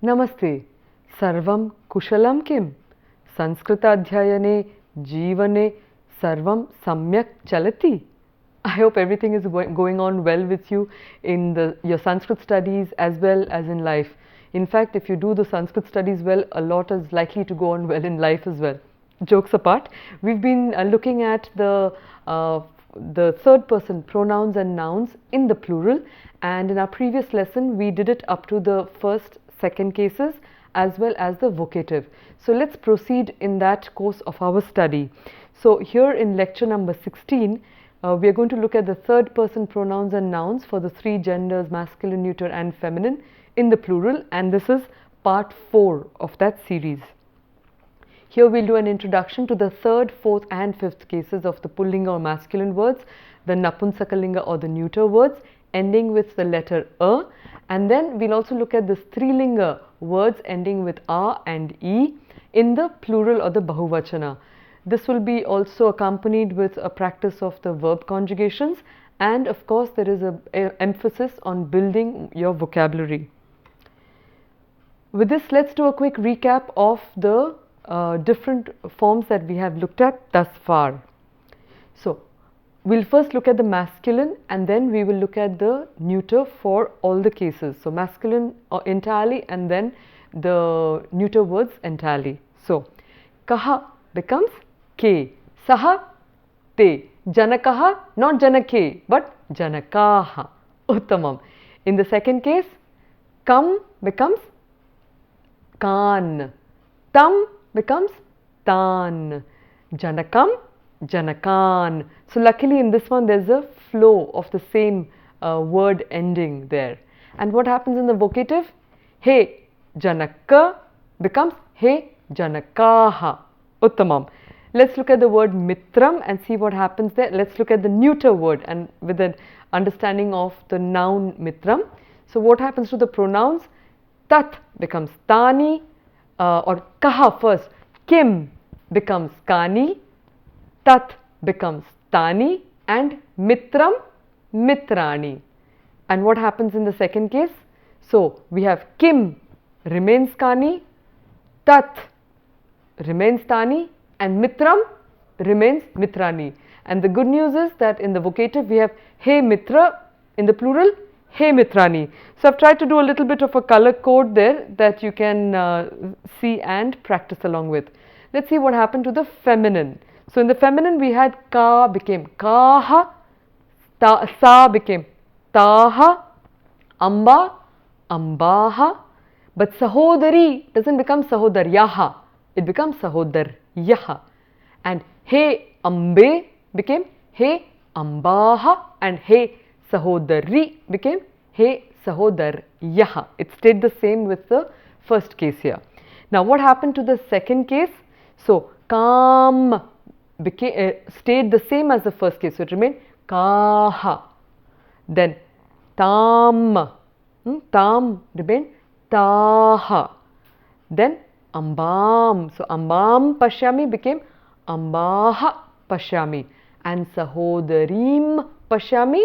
Namaste. Sarvam kushalam kim? Sanskritadhyayane Jeevane Sarvam Samyak Chalati. I hope everything is going on well with you in your Sanskrit studies as well as in life. In fact, if you do the Sanskrit studies well, a lot is likely to go on well in life as well. Jokes apart, we've been looking at the third person pronouns and nouns in the plural, and in our previous lesson we did it up to the first, second cases as well as the vocative. So let's proceed in that course of our study. So here in lecture number 16, we are going to look at the third person pronouns and nouns for the three genders, masculine, neuter and feminine in the plural, and this is part 4 of that series. Here we'll do an introduction to the third, fourth and fifth cases of the pullinga or masculine words, the napunsakalinga or the neuter words ending with the letter a, and then we'll also look at the strilinga words ending with a and e in the plural or the bahuvachana. This will be also accompanied with a practice of the verb conjugations, and of course there is a emphasis on building your vocabulary. With this, let's do a quick recap of the different forms that we have looked at thus far. So we'll first look at the masculine and then we will look at the neuter for all the cases. So masculine entirely and then the neuter words entirely. So kaha becomes ke, saha te, janakaha not janake but janakaha, uttamam. In the second case, kam becomes kan, tam becomes tan, janakam, janakan. So luckily in this one there's a flow of the same word ending there. And what happens in the vocative? He janaka becomes he janakaha, uttamam. Let's look at the word mitram and see what happens there. Let's look at the neuter word and with an understanding of the noun mitram. So what happens to the pronouns? Tat becomes tani, or kaha first, kim becomes kani, tat becomes tani and mitram mitrani. And what happens in the second case? So we have kim remains kani, tat remains tani and mitram remains mitrani. And the good news is that in the vocative we have he mitra in the plural, he mitrani. So I've tried to do a little bit of a color code there that you can see and practice along with. Let's see what happened to the feminine. So in the feminine we had ka became kaha, sa became taha, amba ambaha, but sahodari doesn't become sahodaryaha, it becomes sahodaryaha. And he ambe became he ambaha and he sahodari became he sahodaryaha. It stayed the same with the first case here. Now what happened to the second case? So kam became stayed the same as the first case, so it remained kaha. Then tam, tam remained taha. Then ambam, so ambam pashyami became ambaha pashyami, and sahodarim pashyami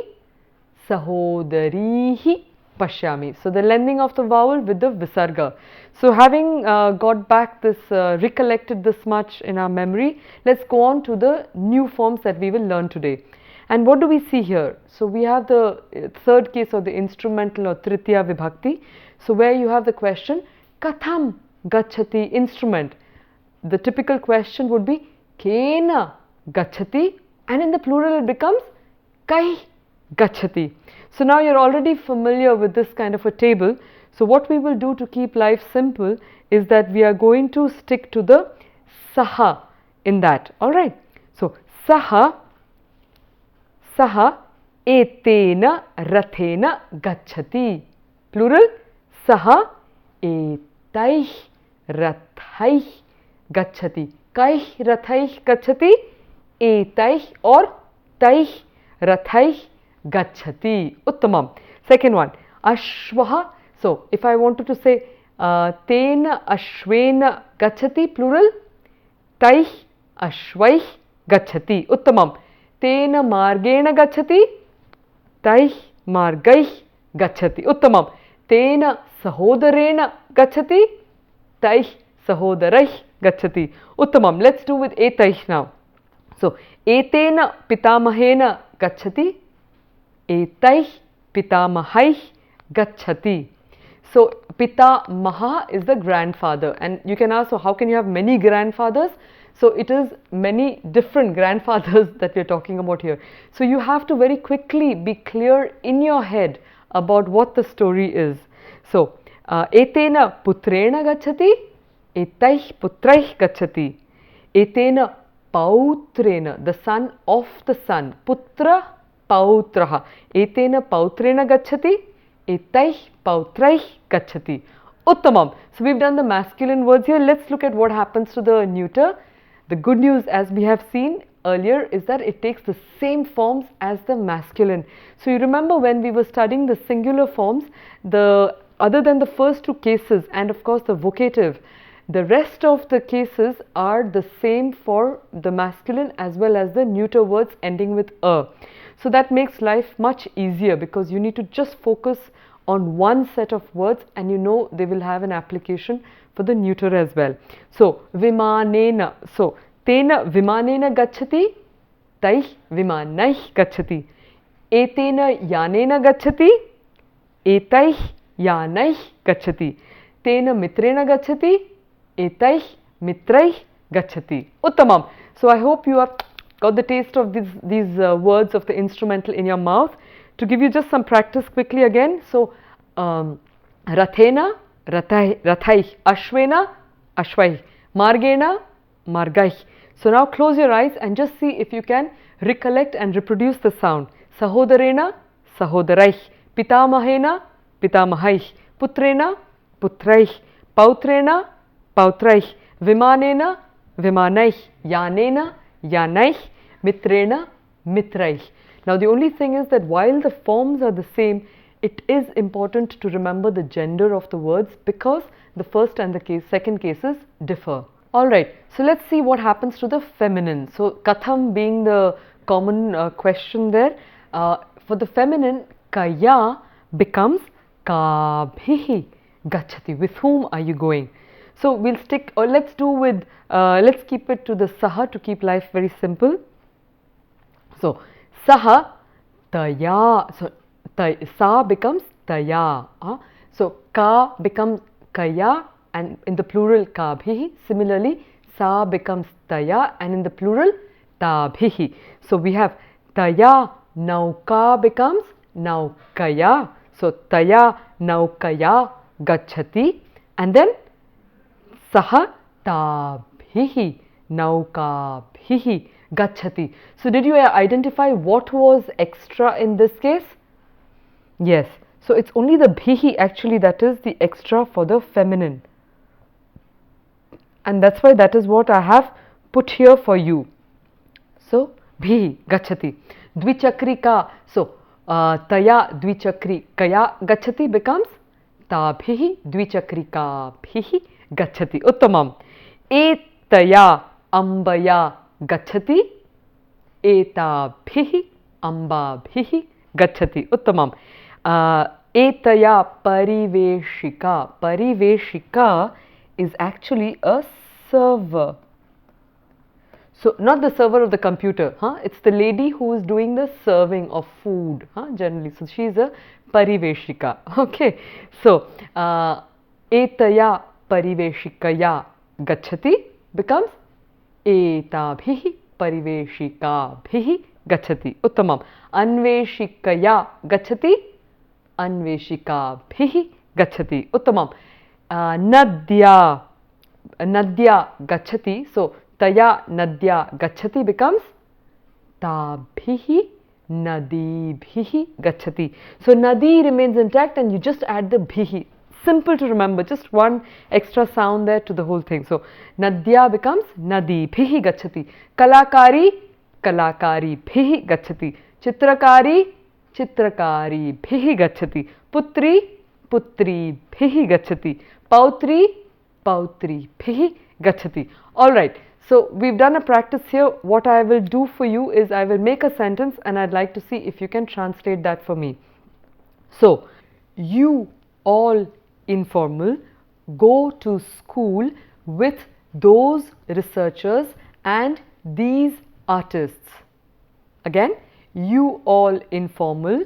sahodarihi pashyami. So the lending of the vowel with the visarga. So having got back this, recollected this much in our memory, let's go on to the new forms that we will learn today. And what do we see here? So we have the third case of the instrumental or tritiya vibhakti. So where you have the question katham gachati, instrument. The typical question would be kena gachati, and in the plural it becomes kai gachati. So now you're already familiar with this kind of a table. So what we will do to keep life simple is that we are going to stick to the saha in that. Alright. So saha, saha etena rathena gachati. Plural, saha etaih rathaih gachati. Kaih rathaih gachati, etaih or taih rathaih gachati. Uttamam. Second one, ashvaha. So if I wanted to say tena ashvena gachati, plural, taih ashvaih gachati. Uttamam. Tena margena gachati, taih margaih gachati. Uttamam. Tena sahodarena gachati. Taih sahodaraih gachati. Uttamam. Let's do with etaih now. So, etena pitamahena gachati. Etaih pitamahaih gachati. So, pitamaha is the grandfather, and you can ask, so how can you have many grandfathers? So, it is many different grandfathers that we are talking about here. So, you have to very quickly be clear in your head about what the story is. So, etena putrena gachati, etaih putraih gachati, etena pautrena, the son of the son, putra pautraha, etena pautrena gachati, etaih pautraih gachati. Uttamam. So we've done the masculine words here. Let's look at what happens to the neuter. The good news, as we have seen earlier, is that it takes the same forms as the masculine. So you remember when we were studying the singular forms, other than the first two cases and of course the vocative, the rest of the cases are the same for the masculine as well as the neuter words ending with a. So that makes life much easier because you need to just focus on one set of words and you know they will have an application for the neuter as well. So, vimanena. So, tena vimanena gachati, taih vimanaih gachati. Etena yanena gachati, etaih yanaih gachati. Tena mitrena gachati, etaih mitraih gachati. Uttamam. So, I hope you have got the taste of these words of the instrumental in your mouth. To give you just some practice quickly again. So, rathena, rathaih, ashvena, ashvaih, margena, margaih. So now close your eyes and just see if you can recollect and reproduce the sound. Sahodarena, sahodaraih, pitamahena, pitamahaih, putrena, putraih, pautrena, pautraih, vimanena, vimanaih, yanena, yanaih, mitrena, mitraih. Now the only thing is that while the forms are the same, it is important to remember the gender of the words because the first and the second cases differ. Alright, so let's see what happens to the feminine. So katham being the common question there. For the feminine, kaya becomes kabhihi gachati. With whom are you going? So we'll stick, or let's do with, let's keep it to the saha to keep life very simple. So, saha taya. So, sa becomes taya. So, ka becomes kaya and in the plural kabhihi. Similarly, sa becomes taya and in the plural tabhihi. So, we have taya nauka becomes naukaya. So, taya naukaya gachati and then saha tabhihi naukabhihi gachati. So, did you identify what was extra in this case? Yes. So, it's only the bhihi actually that is the extra for the feminine. And that's why that is what I have put here for you. So, bhihi gachati. Dvichakrika. So, taya dvichakri kaya gachati becomes tabhihi dvichakrika bhihi gachati. Uttamam. Etaya ambaya gachati, etabhihi ambabhihi gachati. Uttamam. Etaya pariveshika. Pariveshika is actually a server. So, not the server of the computer, it's the lady who is doing the serving of food, generally. So, she is a pariveshika. Okay. So, etaya pariveshikaya gachati becomes etabhihi pariveshikabhihi gachati. Uttamam. Anveshikaya gachati, anveshikabhihi gachati. Uttamam. Nadya gachati. So, taya nadya gachati becomes tabhihi nadibhihi gachati. So, nadi remains intact and you just add the bhihi. Simple to remember, just one extra sound there to the whole thing. So, nadya becomes nadibhihi gachati. Kalakari, kalakari bhihi gachati. Chitrakari, chitrakari bhihi gachati. Putri, putri bhihi gachati. Pautri, pautri bhihi gachati. Alright, so we've done a practice here. What I will do for you is I will make a sentence and I'd like to see if you can translate that for me. So, you all informal go to school with those researchers and these artists. Again, you all informal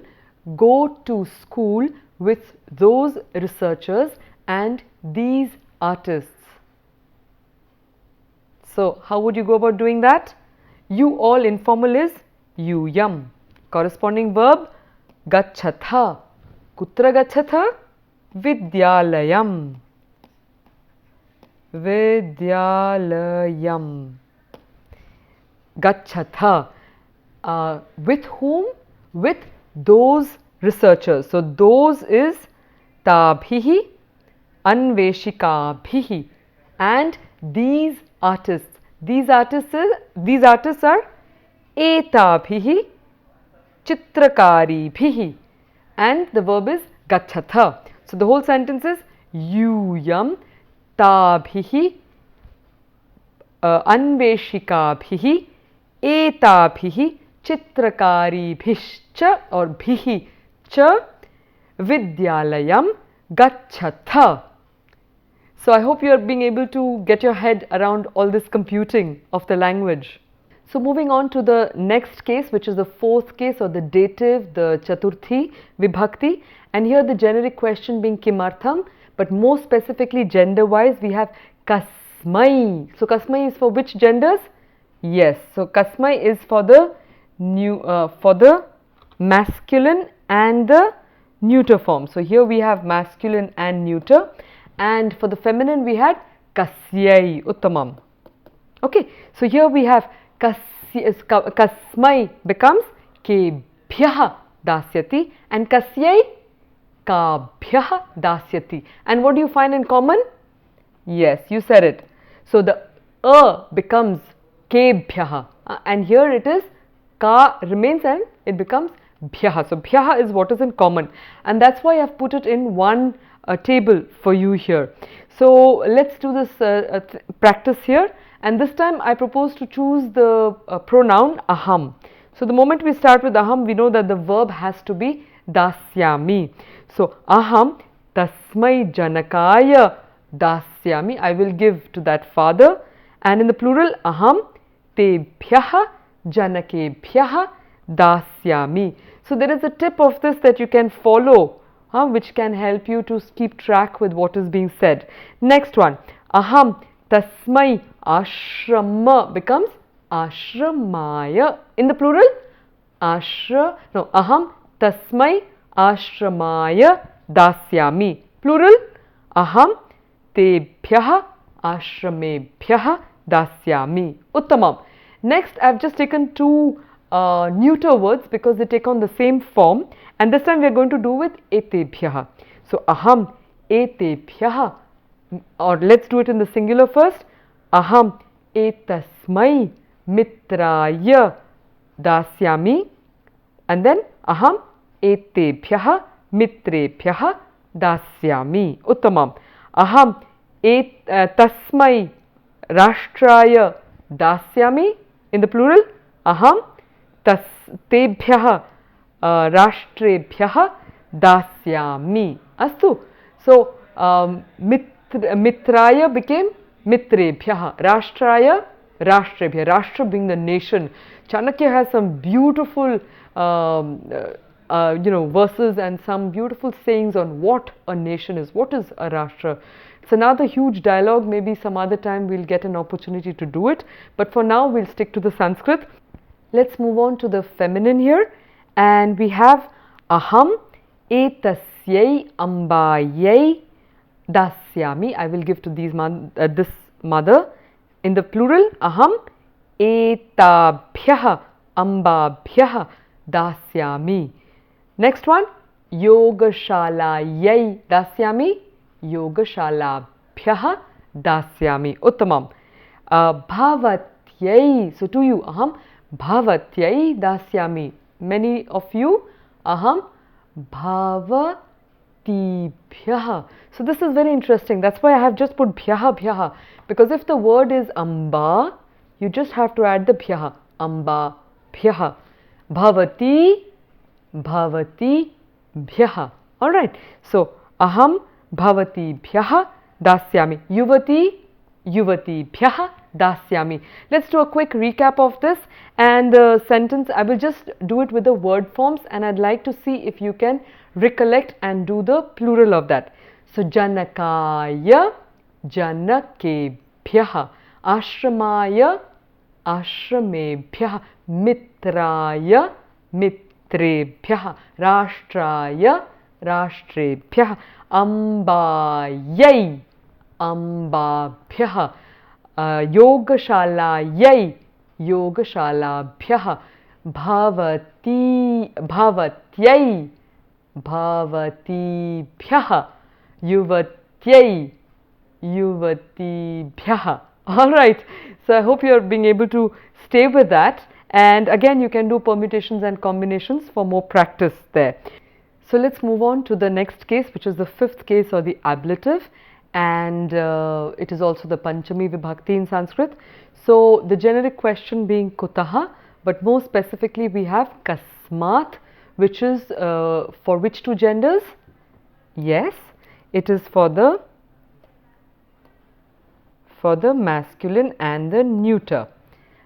go to school with those researchers and these artists. So, how would you go about doing that? You all informal is yuyam. Corresponding verb gachatha. Kutra gachatha? Vidyalayam. Vidyalayam. Gachatha. With whom? With those researchers. So, those is tabhihi, anveshikabhihi, and these artists. These artists are etabhihi, chitrakaribhihi, and the verb is gachatha. So, the whole sentence is yuyam tabhihi anveshikabhihi etabhihi chitrakaribhishcha or bhihi cha vidyalayam gachatha. So, I hope you are being able to get your head around all this computing of the language. So, moving on to the next case, which is the fourth case, or the dative, the chaturthi vibhakti, and here the generic question being kimartham, but more specifically gender wise we have kasmai. So, kasmai is for which genders? Yes, so kasmai is for the masculine and the neuter form. So, here we have masculine and neuter, and for the feminine we had kasyai uttamam. Okay, so here we have kasmai becomes kebhyah dasyati and kasyai kabhyah dasyati. And what do you find in common? Yes, you said it. So, the becomes kebhyah and here it is ka remains and it becomes bhyah. So, bhyah is what is in common, and that's why I have put it in one table for you here. So, let's do this practice here, and this time I propose to choose the pronoun aham. So, the moment we start with aham, we know that the verb has to be dasyami. So, aham tasmai janakaya dasyami, I will give to that father, and in the plural aham tebhyah janakebhyah dasyami. So, there is a tip of this that you can follow, which can help you to keep track with what is being said. Next one, aham tasmai ashrama becomes ashramaya. In the plural, aham tasmai ashramaya dasyami. Plural, aham tebhyah ashramebhyah dasyami. Uttamam. Next, I have just taken two neuter words because they take on the same form, and this time we are going to do with etebhyah. So, aham etebhyah, or let's do it in the singular first. Aham etasmai mitraya dasyami, and then aham etebhyah mitrebhyah dasyami. Uttamam. Aham tasmai rashtraya dasyami. In the plural, aham tebhyah rashtrebhyah dasyami. Astu. So, mitraya became mitrebhyah, rashtraya rashtrebhyah, rashtra being the nation. Chanakya has some beautiful verses and some beautiful sayings on what a nation is, what is a rashtra. It's another huge dialogue. Maybe some other time we'll get an opportunity to do it, but for now we'll stick to the Sanskrit. Let's move on to the feminine here, and we have aham etasyai ambayai dasyami. I will give to these this mother. In the plural, aham etabhyah ambabhyah dasyami. Next one, yogashalayai dasyami, yogashalabhyah dasyami. Uttamam. Bhavatyai. So, to you, aham bhavatyai dasyami. Many of you, aham bhavatibhyah. So, this is very interesting. That's why I have just put bhyah, because if the word is amba, you just have to add the bhyah. Amba bhyah. Bhavati bhyah. Alright. So, Aham bhavatibhyah dasyami. Yuvati, yuvatibhyah dasyami. Let's do a quick recap of this and the sentence. I will just do it with the word forms and I'd like to see if you can recollect and do the plural of that. So Janakaya, Janakebhyah, Ashramaya, Ashramebhyah, Mitraya, Mitrebhyah, Rashtraya, Rashtrebhyah, Ambayai, Ambabhyah, Yogashalayai, Yogashalabhyah, Bhavati, Bhavatyai, Bhavatibhyah, Yuvatyai, Yuvatibhyah. All right, so I hope you are being able to stay with that, and again you can do permutations and combinations for more practice there. So let's move on to the next case, which is the fifth case or the ablative, and it is also the Panchami Vibhakti in Sanskrit. So the generic question being Kutaha, but more specifically we have Kasmat, which is for which two genders? Yes, it is for the masculine and the neuter.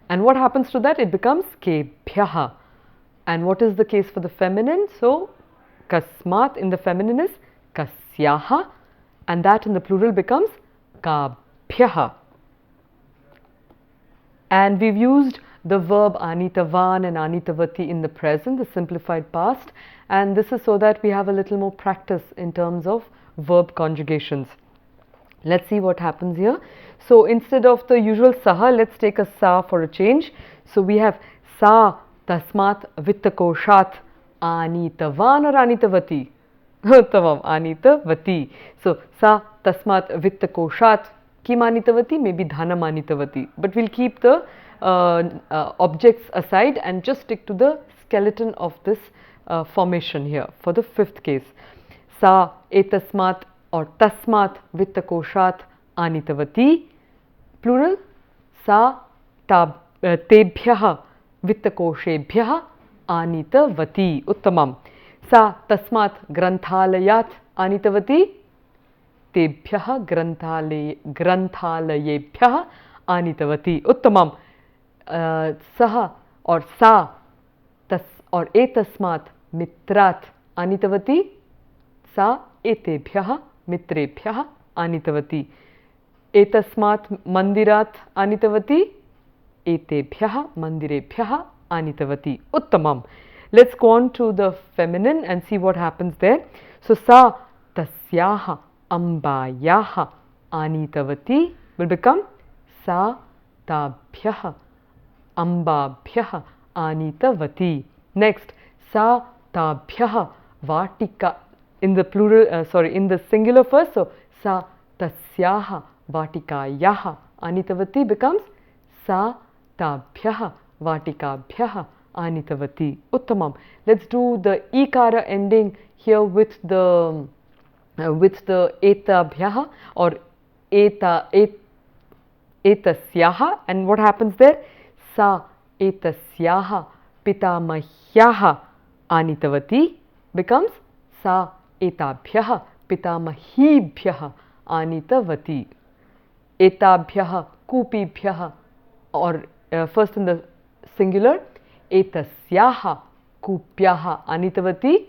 And what happens to that? It becomes Kebhyah. And what is the case for the feminine? So Kasmat in the feminine is Kasyaha, and that in the plural becomes Kabhyah. And we've used the verb Anitavan and Anitavati in the present, the simplified past, and this is so that we have a little more practice in terms of verb conjugations. Let's see what happens here. So instead of the usual saha, let's take a sa for a change. So we have sa tasmat vittakoshat anitavan or anitavati? Tamam, anitavati. So sa tasmat vittakoshat kim anitavati? Maybe dhanam anitavati. But we'll keep the objects aside and just stick to the skeleton of this formation here for the fifth case. Sa etasmat or tasmat vittakoshat anitavati. Plural. Sa tebhyah vittakoshebhyah anitavati. Uttamam. Sa tasmat granthalayat anitavati. Tebhyah granthalayebhyah anitavati. Uttamam. Saha or sa tas or etasmat mitrat anitavati. Sa etebhyah mitrebhyah anitavati. Etasmat mandirat anitavati. Etebhyah mandirebhyah anitavati. Uttamam. Let's go on to the feminine and see what happens there. So sa tasyaha ambayaha anitavati will become sa tabhyah ambabhyah anitavati. Next, sa tabhyah vatika in the plural, in the singular first. So sa tasyaha vatikayah anitavati becomes sa tabhyah vatikabhyah anitavati. Uttamam. Let's do the ikara ending here with the etabhyah or etasyaha, and what happens there? Sa etasyaha pitamahyah anitavati becomes sa etabhyah pitamahibhyah anitavati. Etabhyah kupibhyah, or first in the singular, etasyaha kupyah anitavati.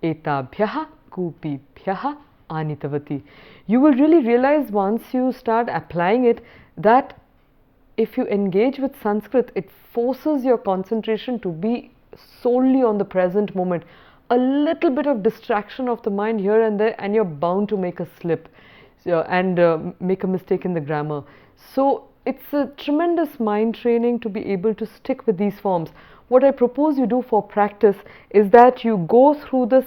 Etabhyah kupibhyah anitavati. You will really realize once you start applying it that if you engage with Sanskrit, it forces your concentration to be solely on the present moment. A little bit of distraction of the mind here and there, and you're bound to make a slip and make a mistake in the grammar. So it's a tremendous mind training to be able to stick with these forms. What I propose you do for practice is that you go through the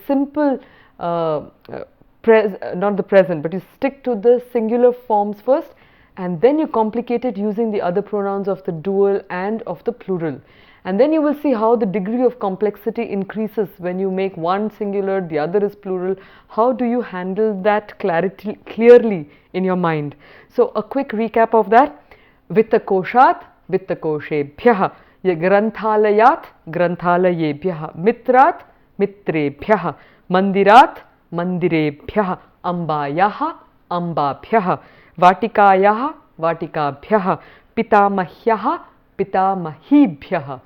simple, not the present, but you stick to the singular forms first, and then you complicate it using the other pronouns of the dual and of the plural. And then you will see how the degree of complexity increases when you make one singular, the other is plural. How do you handle that clearly in your mind? So a quick recap of that. Vittakoshat, vittakoshebhyah. Granthalayat, granthalayebhyah. Mitrat, mitrebhyah. Mandirat, Mandirebhyah, Ambayah, Ambabhyah, Vatikayah, Vatikabhyah, Pitamahyah, Pitamahibhyah,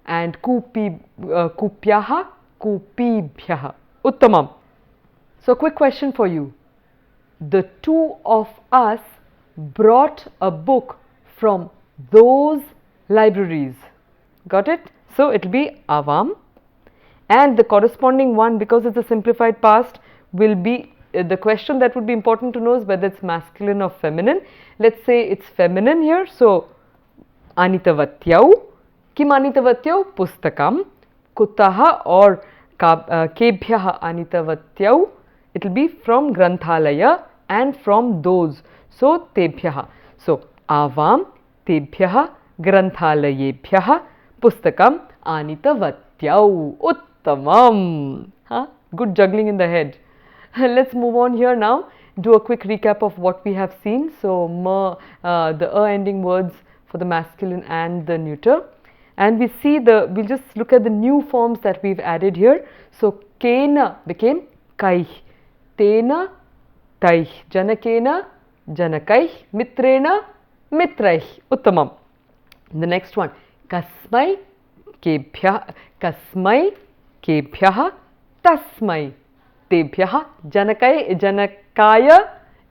and Kupyah, Kupibhyah. Uttamam. So, quick question for you. The two of us brought a book from those libraries. Got it? So, it will be Avam, and the corresponding one, because it's a simplified past, will be the question that would be important to know is whether it's masculine or feminine. Let's say it's feminine here. So, Anitavatyau. Kim Anitavatyau? Pustakam. Kutaha or Kebhyah Anitavatyau. It will be from Granthalaya and from those. So, Tebhyah. So, Avam, Tebhyah, Granthalayebhyah, Pustakam, Anitavatyau. Uttamam. Huh? Good juggling in the head. Let's move on here now. Do a quick recap of what we have seen. So, the ending words for the masculine and the neuter. And we see we'll just look at the new forms that we've added here. So, Kena became Kaih, Tena Taih, Janakena Janakaih, Mitrena Mitraih. Uttamam. The next one, Kasmai Kebhyah, Tasmai Tebhyah, Janakaya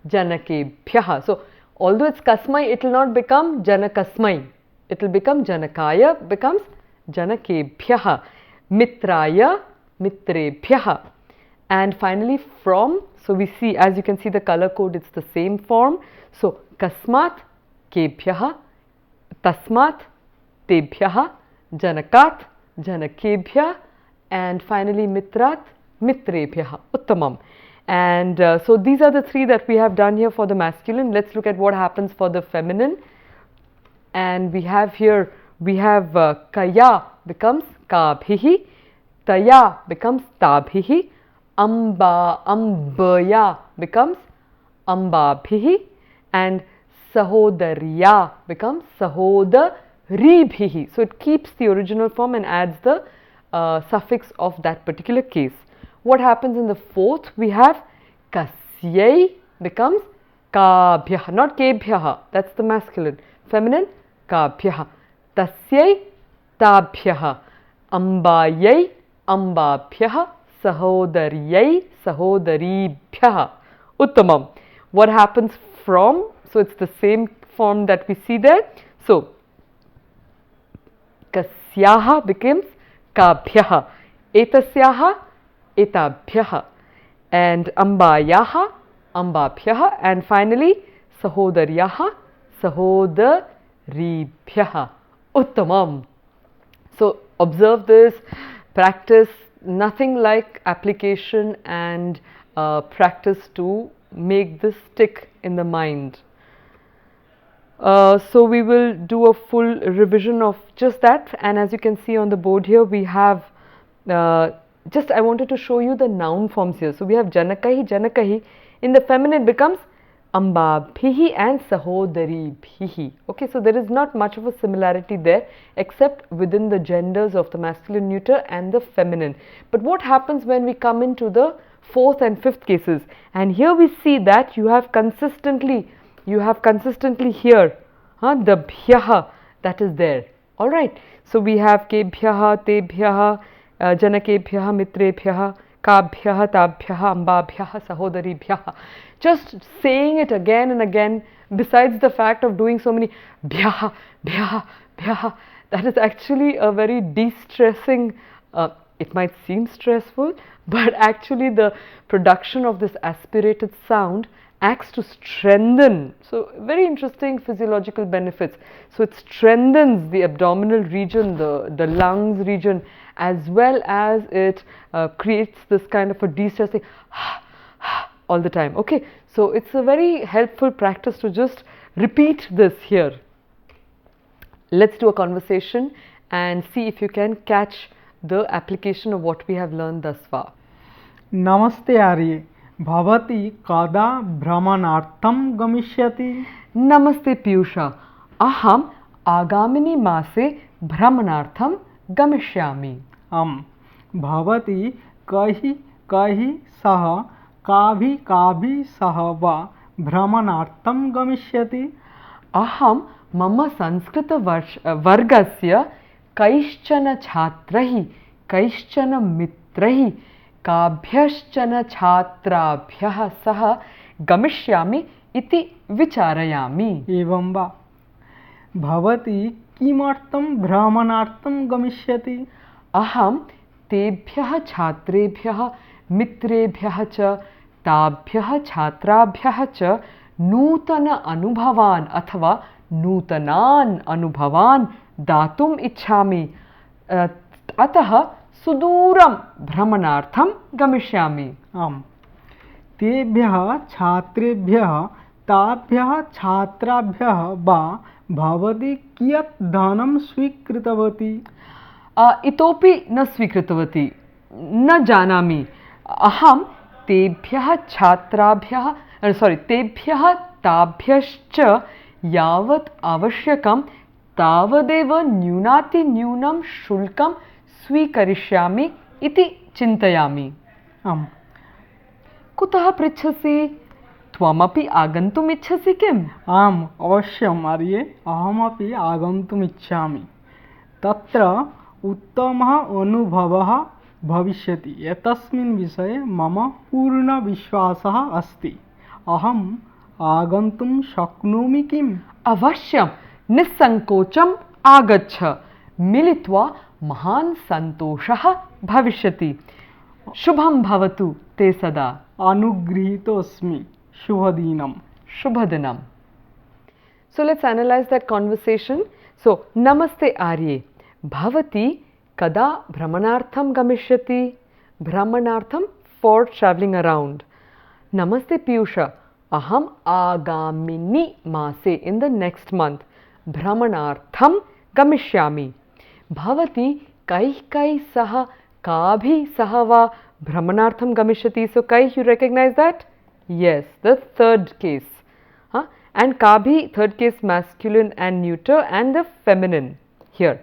Janakebhyah. So, although it's Kasmai, it will not become Janakasmai. It will become Janakaya, becomes Janakebhyah, Mitraya Mitrebhyah. And finally, from, so we see, as you can see the color code, it's the same form. So, Kasmat Kebhyah, Tasmat Tebhyah, Janakat Janakebhyah, and finally Mitrat Mitrebhyah. Uttamam. And so these are the three that we have done here for the masculine. Let's look at what happens for the feminine. And we have here, Kaya becomes Kabhihi, Taya becomes Tabhihi, Ambaya becomes Ambabhihi, and Sahodariya becomes Sahodaribhihi. So it keeps the original form and adds the suffix of that particular case. What happens in the fourth? We have Kasyai becomes Kabhyah, not Kebhyah, that's the masculine. Feminine, Kabhyah. Tasyai, Tabhyah. Ambayai, Ambabhyah. Sahodaryai, Sahodaribhyah. Uttamam. What happens from? So it's the same form that we see there. So, Kasyaha becomes Kabhyah. Etasyaha, Etabhyah, and Ambayaha, Ambabhyah, and finally Sahodaryaha, Sahodaribhyah. Uttamam. So observe this, practice, nothing like application and practice to make this stick in the mind. So we will do a full revision of just that, and as you can see on the board here, we have I wanted to show you the noun forms here. So we have Janakahi, Janakahi. In the feminine it becomes Ambabhihi and Sahodaribhihi. Okay, so there is not much of a similarity there except within the genders of the masculine neuter and the feminine. But what happens when we come into the fourth and fifth cases? And here we see that you have consistently here the bhyaha that is there. Alright, so we have kebhyaha, tebhyaha, janakebhyah, mitrebhyah, kabhyah, tabhyah, ambabhyah, sahodaribhyah. Just saying it again and again, besides the fact of doing so many bhyaha, bhyaha, bhyaha, that is actually a very de-stressing, it might seem stressful, but actually the production of this aspirated sound acts to strengthen. So very interesting physiological benefits. So it strengthens the abdominal region, the lungs region, as well as it creates this kind of a de-stressing all the time. Okay, so it's a very helpful practice to just repeat this here. Let's do a conversation and see if you can catch the application of what we have learned thus far. Namaste Arye. Bhavati kada भ्रमणार्थं गमिष्यति? Namaste Piyusha. Aham agamini mase भ्रमणार्थं गमिष्यामि. Bhavati kahi सह काभिः सह वा भ्रमणार्थं गमिष्यति? अहं मम वर्गस्य कैश्चन छात्रैः कैश्चन मित्रैः काभ्यश्चन छात्राभ्यः सह गमिष्यामि इति विचारयामि। एवं वा? भवती किमर्थं भ्रमणार्थं गमिष्यति? अहं तेभ्यः छात्रेभ्यः मित्रेभ्यः च ताभ्यः छात्राभ्यः च नूतन अनुभवान् अथवा नूतनान् अनुभवान् दातुम् इच्छामि। अतः सुदूरं भ्रमणार्थं गमिष्यामि। आम्। तेभ्यः छात्रेभ्यः ताभ्यः छात्राभ्यः वा भवती कियत् धनं स्वीकृतवती? इतोपि न स्वीकृतवती, न जानामि। अहं तेभ्यः छात्राभ्यः तेभ्यः ताभ्यश्च यावत् आवश्यकं तावदेव न्यूनातिन्यूनं शुल्कं स्वीकरिष्यामि इति चिन्तयामि। आम्। कुतः पृच्छसि? त्वमपि आगन्तुम् इच्छसि किम्? आम्, अवश्यम् आर्ये, अहमपि आगन्तुम् इच्छामि। तत्र उत्तमः अनुभवः भविष्यति, एतस्मिन् विषये मम पूर्णविश्वासः अस्ति। अहम् आगन्तुं शक्नोमि किम्? अवश्यं, निस्सङ्कोचम् आगच्छ। मिलित्वा महान् सन्तोषः भविष्यति। शुभं भवतु ते सदा। अनुगृहीतोऽस्मि। शुभदिनम्। Shubhadinam. So let's analyze that conversation. So, Namaste Arye. Bhavati kada Brahmanartham gamishyati? Brahmanartham, for traveling around. Namaste Piyusha. Aham agamini mase, in the next month. Brahmanartham gamishyami. Bhavati kai saha kabhi saha va Brahmanartham gamishyati. So, kai, you recognize that? Yes, the third case. And kabhi, third case, masculine and neuter, and the feminine here.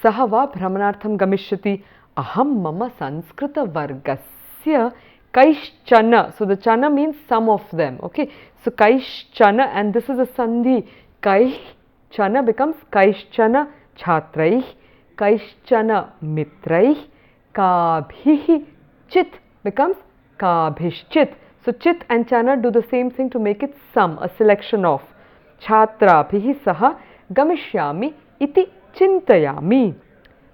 Sahava brahmanartham gamishyati. Aham mama sanskrita vargasya kaishchana. So the chana means some of them. Okay. So kaishchana, and this is a sandhi. Kaishchana becomes kaishchana chhatraih, kaishchana mitraih, kabhihi chit becomes kabhishchit. So chit and chana do the same thing to make it some, a selection of. Chhatrabhihi saha gamishyami iti chintayami.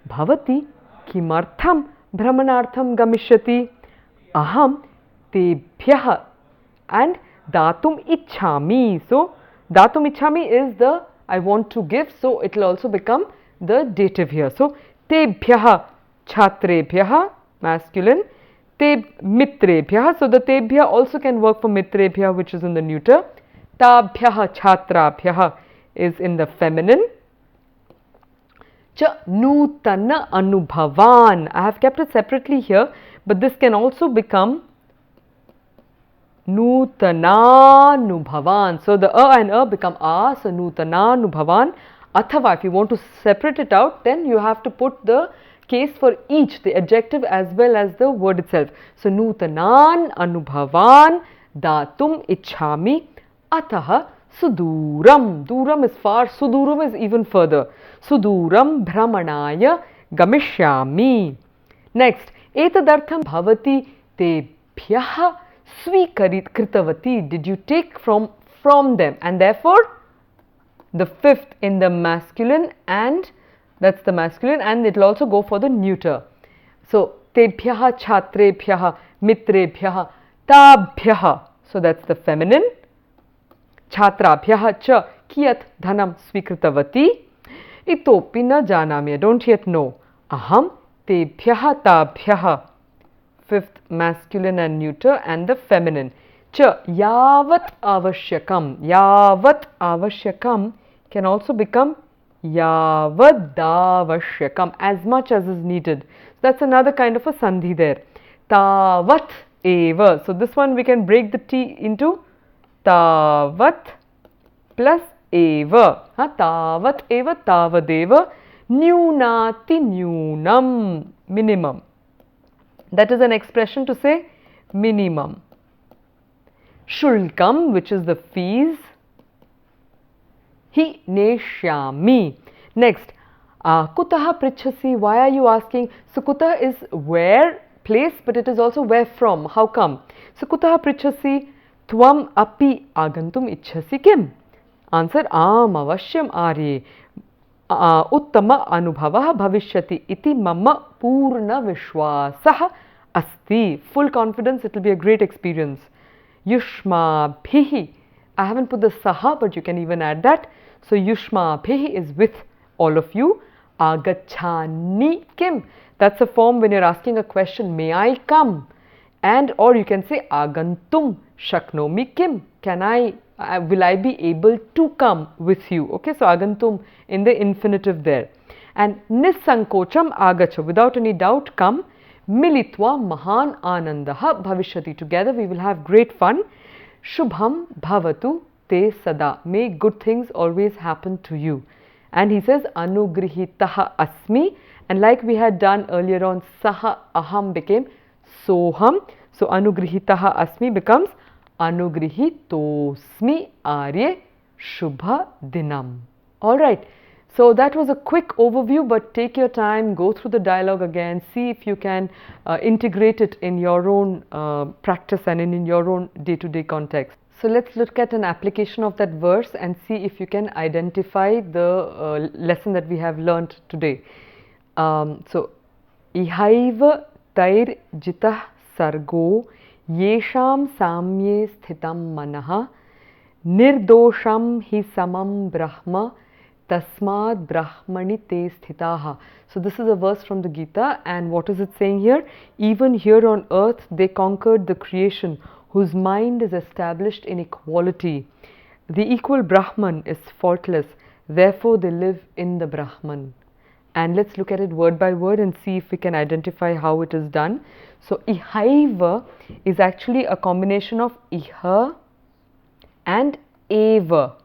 Bhavati kimartham brahmanartham gamishyati? Aham tebhyah, and datum ichhami. So datum ichhami is the I want to give, so it will also become the dative here. So tebhyah chhatrebhyah, masculine. Te mitrebhyah, so the tebhyah also can work for mitrebhyah, which is in the neuter. Tabhyah chhatrabhyah is in the feminine. Cha nutana anubhavan. I have kept it separately here, but this can also become nutananubhavan. So the and become a, so nutananubhavan. Athava, if you want to separate it out, then you have to put the case for each, the adjective as well as the word itself. So nutanan anubhavan datum ichhami ataha suduram. Duram is far, suduram is even further. Suduram brahmanaya gamishyami. Next, etadartham bhavati tebhyah svikritavati. Did you take from them? And therefore the fifth in the masculine, and that's the masculine, and it will also go for the neuter. So tebhyah chhatrebhyah mitrebhyah tabhyah, so that's the feminine. Chhatrabhyah cha kiyat dhanam svikritavati? Itopi na janami, I don't yet know. Aham tebhyah tabhyah, fifth masculine and neuter, and the feminine. Cha yavat avashyakam can also become yavadavashyakam, as much as is needed. So that's another kind of a sandhi there. Tavat eva. So this one we can break the T into tavat plus eva. Tavat eva tavadeva nyunati nyunam, minimum. That is an expression to say minimum. Shulkam, which is the fees. Hi neshyami. Next, kutaha prichhasi, why are you asking? So kutah is where, place, but it is also where from, how come? So kutaha prichhasi, tvam api agantum ichhasi kim? Answer, आम अवश्यम आर्ये उत्तम अनुभवः भविष्यति इति मम पूर्ण विश्वासः अस्ति. Full confidence, it will be a great experience. Yushmabhihi, I haven't put the saha, but you can even add that. So yushmabhihi is with all of you. Agachani kim, that's a form when you're asking a question, may I come? And or you can say agantum shaknomi kim, can I will I be able to come with you? Okay, so agantum in the infinitive there. And nisankocham agacha, without any doubt come. Militva mahan anandaha bhavishyati, together we will have great fun. Shubham bhavatu te sada, may good things always happen to you. And he says anugrihitaha asmi, and like we had done earlier on, saha aham became soham. So anugrihitaha asmi becomes Anugrihitosmi Arye Shubha Dinam. Alright, so that was a quick overview, but take your time, go through the dialogue again, see if you can integrate it in your own practice and in your own day-to-day context. So let's look at an application of that verse and see if you can identify the lesson that we have learnt today. So, Ihaiva Tair Jitah Sargo Yesham samye sthitam manaha nirdosham hi samam brahma tasmad brahmani te sthitaha. So this is a verse from the Gita, and what is it saying here? Even here on earth they conquered the creation whose mind is established in equality. The equal Brahman is faultless, therefore they live in the Brahman. And let's look at it word by word and see if we can identify how it is done. So ihaiva is actually a combination of iha and eva.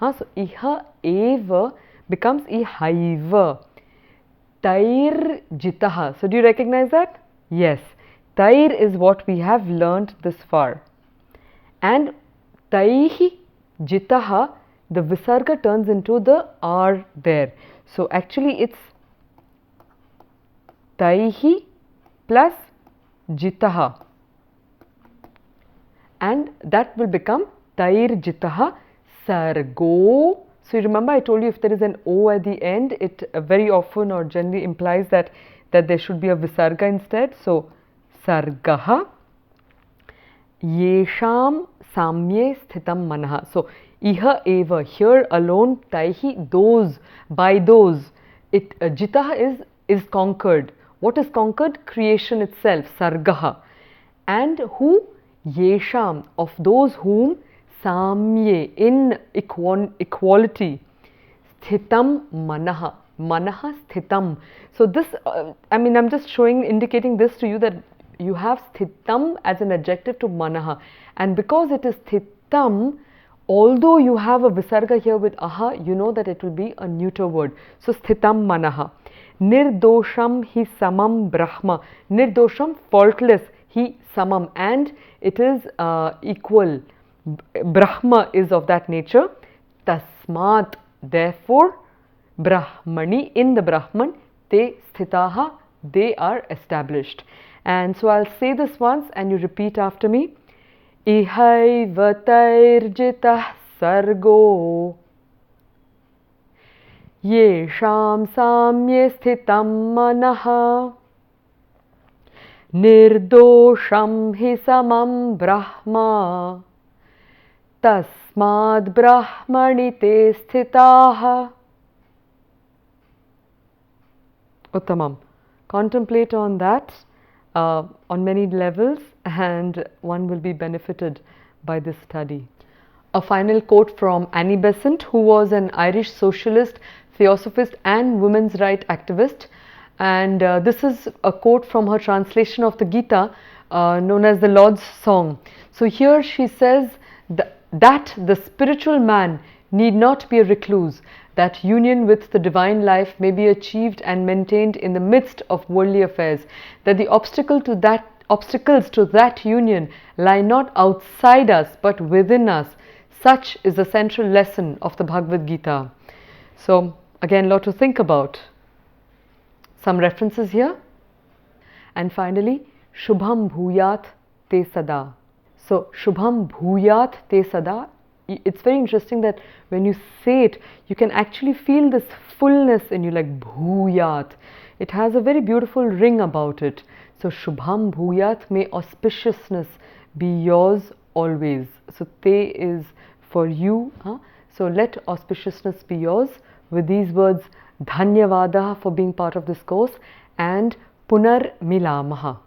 So iha eva becomes ihaiva. Tair jitaha. So do you recognize that? Yes. Tair is what we have learnt this far. And taihi jitaha, the visarga turns into the R there. So actually it's taihi plus jitaha, and that will become tair jitaha sargo. So you remember I told you if there is an O at the end, it very often or generally implies that there should be a visarga instead. So sargaha yesham samye sthitam manaha. So iha eva, here alone, taihi, those, by those, it jitaha is conquered. What is conquered? Creation itself, sargaha. And who? Yesham, of those whom, samye, in equality, sthitam manaha, manaha sthitam. So this, I'm just indicating this to you, that you have sthitam as an adjective to manaha, and because it is sthitam, although you have a visarga here with aha, you know that it will be a neuter word. So sthitam manaha. Nirdosham hi samam brahma. Nirdosham, faultless, hi samam, and it is equal. Brahma is of that nature. Tasmat, therefore, brahmani, in the Brahman, te sthitaha, they are established. And so I'll say this once and you repeat after me. Ihaivatayirjitah sargo yesham samye sthitam manaha nirdosham hi samam brahma tasmad brahmani te sthitaha. Uttamam. Contemplate on that on many levels, and one will be benefited by this study. A final quote from Annie Besant, who was an Irish socialist, theosophist and women's rights activist, and this is a quote from her translation of the Gita known as the Lord's Song. So here she says that the spiritual man need not be a recluse, that union with the divine life may be achieved and maintained in the midst of worldly affairs, that the obstacle to that Obstacles to that union lie not outside us but within us. Such is the central lesson of the Bhagavad Gita. So again, a lot to think about. Some references here. And finally, Shubham Bhuyat Te Sada. So Shubham Bhuyat Te Sada. It's very interesting that when you say it, you can actually feel this fullness in you, like Bhuyat. It has a very beautiful ring about it. So Shubham Bhuyat, may auspiciousness be yours always. So Te is for you. So let auspiciousness be yours. With these words, Dhanyavada for being part of this course, and Punar Milamaha.